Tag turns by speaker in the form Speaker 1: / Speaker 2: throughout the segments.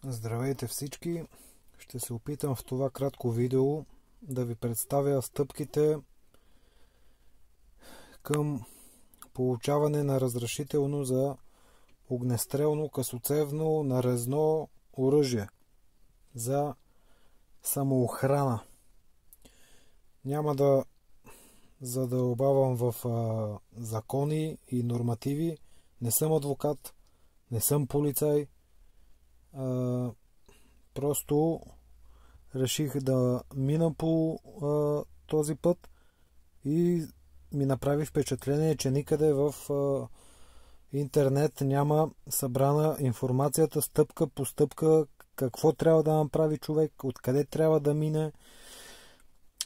Speaker 1: Здравейте всички! Ще се опитам в това кратко видео да ви представя стъпките към получаване на разрешително за огнестрелно късоцевно нарезно оръжие за самоохрана. Няма да задълбавам в закони и нормативи. Не съм адвокат, не съм полицай. Просто реших да мина по този път и ми направи впечатление, че никъде в интернет няма събрана информацията стъпка по стъпка, какво трябва да направи човек, откъде трябва да мине,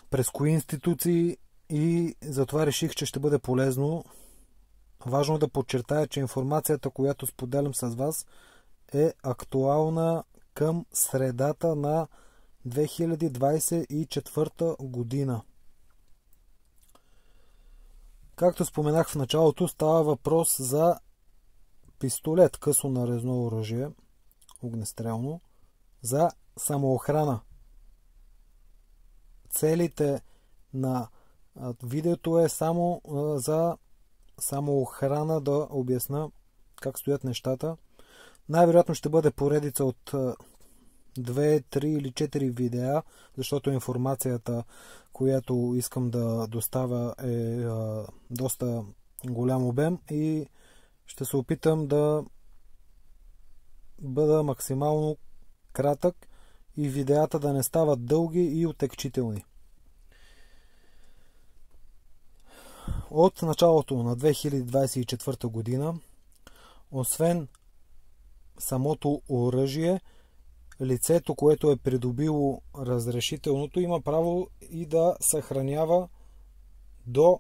Speaker 1: през кои институции, и затова реших, че ще бъде полезно. Важно да подчертая, че информацията, която споделям с вас, е актуална към средата на 2024 година. Както споменах в началото, става въпрос за пистолет, късо нарезно оръжие, огнестрелно, за самоохрана. Целите на видеото е само за самоохрана, да обясна как стоят нещата. Най-вероятно ще бъде поредица от 2, 3 или 4 видеа, защото информацията, която искам да доставя, е доста голям обем и ще се опитам да бъда максимално кратък и видеята да не стават дълги и отекчителни. От началото на 2024 година, освен самото оръжие, лицето, което е придобило разрешителното, има право и да съхранява до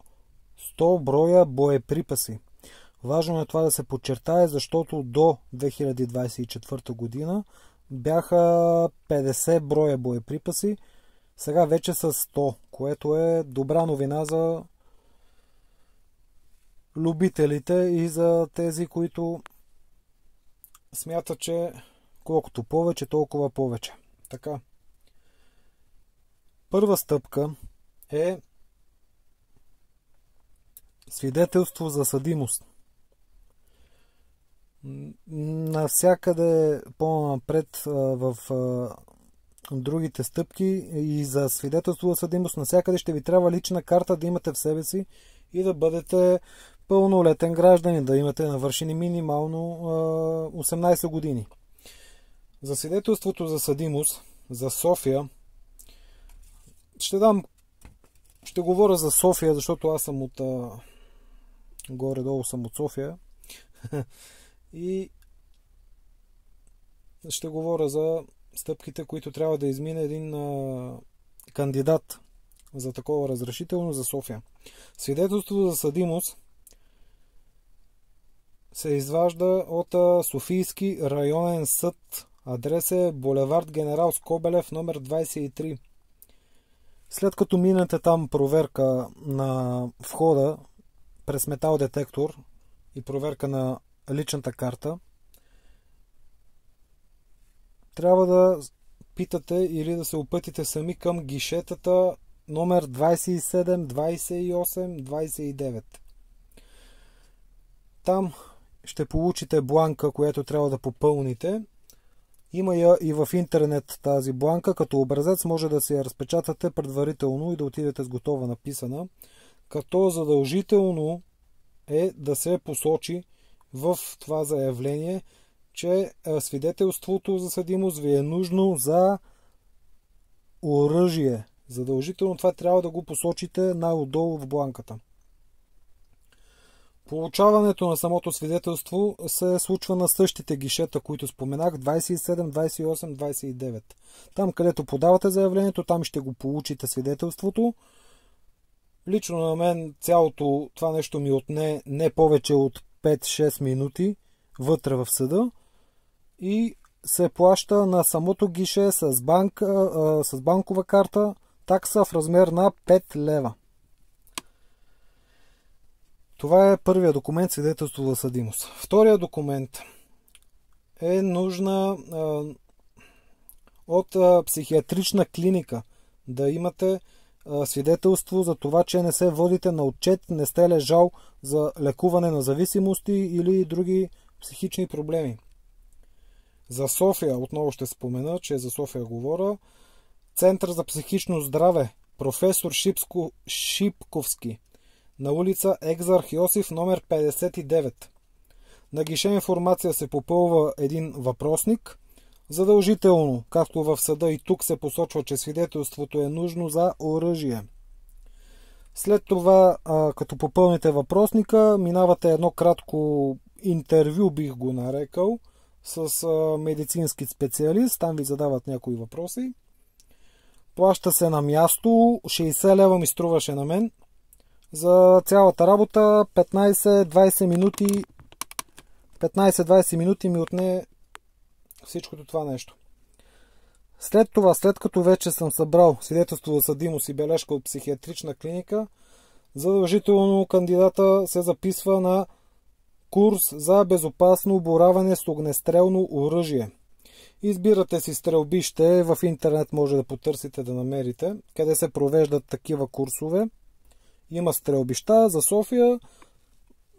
Speaker 1: 100 броя боеприпаси. Важно е това да се подчертае, защото до 2024 година бяха 50 броя боеприпаси, сега вече са 100, което е добра новина за любителите и за тези, които смятат, че колкото повече, толкова повече. Така. Първа стъпка е свидетелство за съдимост. Навсякъде по-напред в другите стъпки и за свидетелство за съдимост, навсякъде ще ви трябва лична карта да имате в себе си и да бъдете пълнолетен гражданин, да имате навършени минимално 18 години. За свидетелството за съдимост за София ще говоря за София, защото аз съм от горе-долу съм от София и ще говоря за стъпките, които трябва да измине един кандидат за такова разрешително за София. Свидетелството за съдимост се изважда от Софийски районен съд. Адрес е булевард Генерал Скобелев, номер 23. След като минете там проверка на входа през метал детектор и проверка на личната карта, трябва да питате или да се опътите сами към гишетата номер 27, 28, 29. Там ще получите бланка, която трябва да попълните. Има я и в интернет тази бланка. Като образец може да се я разпечатате предварително и да отидете с готова написана. Като задължително е да се посочи в това заявление, че свидетелството за съдимост ви е нужно за оръжие. Задължително това трябва да го посочите най-отдолу в бланката. Получаването на самото свидетелство се случва на същите гишета, които споменах, 27, 28, 29. Там, където подавате заявлението, там ще го получите свидетелството. Лично на мен цялото това нещо ми отне не повече от 5-6 минути вътре в съда и се плаща на самото гише с банкова карта такса в размер на 5 лева. Това е първият документ, свидетелство за съдимост. Втория документ е нужна от психиатрична клиника. Да имате свидетелство за това, че не се водите на отчет, не сте лежал за лекуване на зависимости или други психични проблеми. За София, отново ще спомена, че за София говоря, Център за психично здраве, професор Шипковски, на улица Екзарх Йосиф, номер 59. На гише информация се попълва един въпросник. Задължително, както в съда и тук се посочва, че свидетелството е нужно за оръжие. След това, като попълните въпросника, минавате едно кратко интервю, бих го нарекал, с медицински специалист. Там ви задават някои въпроси. Плаща се на място. 60 лева ми струваше на мен. За цялата работа 15-20 минути ми отне всичкото това нещо. След това, след като вече съм събрал свидетелство за съдимост и бележка от психиатрична клиника, задължително кандидата се записва на курс за безопасно боравене с огнестрелно оръжие. Избирате си стрелбище, в интернет може да потърсите да намерите, къде се провеждат такива курсове. Има стрелбища за София.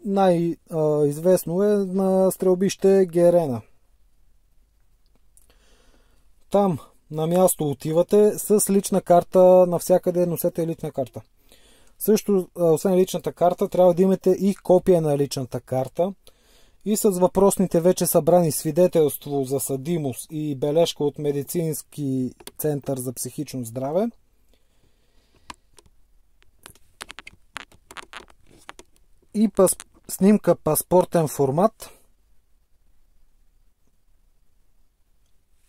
Speaker 1: Най-известно е на стрелбище Герена. Там на място отивате с лична карта, навсякъде носете лична карта. Също, освен личната карта, трябва да имате и копия на личната карта и с въпросните вече събрани свидетелство за съдимост и бележка от медицински център за психично здраве. И снимка паспортен формат.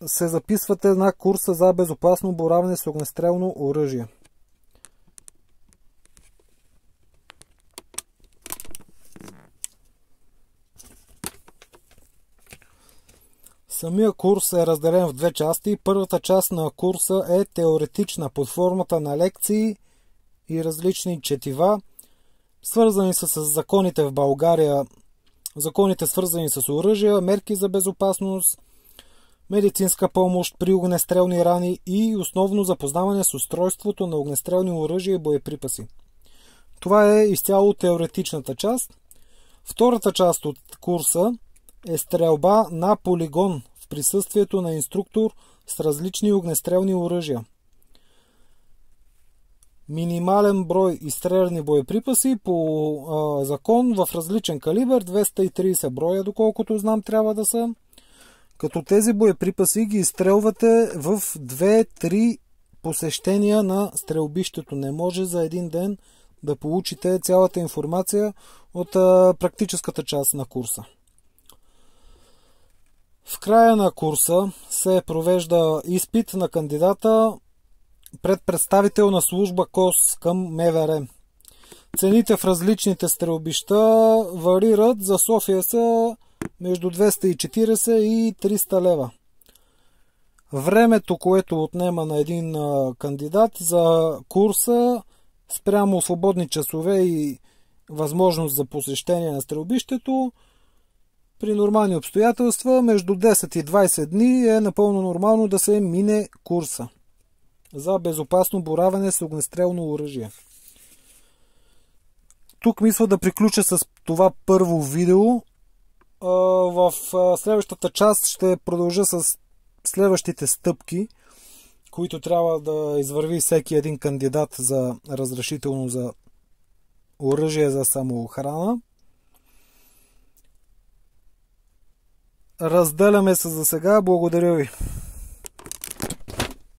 Speaker 1: Се записвате на курса за безопасно боравене с огнестрелно оръжие. Самия курс е разделен в две части. Първата част на курса е теоретична под формата на лекции и различни четива, свързани с законите в България, законите свързани с оръжия, мерки за безопасност, медицинска помощ при огнестрелни рани и основно запознаване с устройството на огнестрелни оръжия и боеприпаси. Това е изцяло теоретичната част. Втората част от курса е стрелба на полигон в присъствието на инструктор с различни огнестрелни оръжия. Минимален брой изстреляни боеприпаси по закон в различен калибър, 230 броя, доколкото знам, трябва да са. Като тези боеприпаси ги изстрелвате в 2-3 посещения на стрелбището. Не може за един ден да получите цялата информация от практическата част на курса. В края на курса се провежда изпит на кандидата пред представител на служба КОС към МВР. Цените в различните стрелбища варират. За София са между 240 и 300 лева. Времето, което отнема на един кандидат за курса спрямо свободни часове и възможност за посещение на стрелбището, при нормални обстоятелства между 10 и 20 дни е напълно нормално да се мине курса за безопасно боравене с огнестрелно оръжие. Тук мисля да приключа с това първо видео. В следващата част ще продължа с следващите стъпки, които трябва да извърви всеки един кандидат за разрешително за оръжие за самоохрана. Разделяме се за сега. Благодаря ви.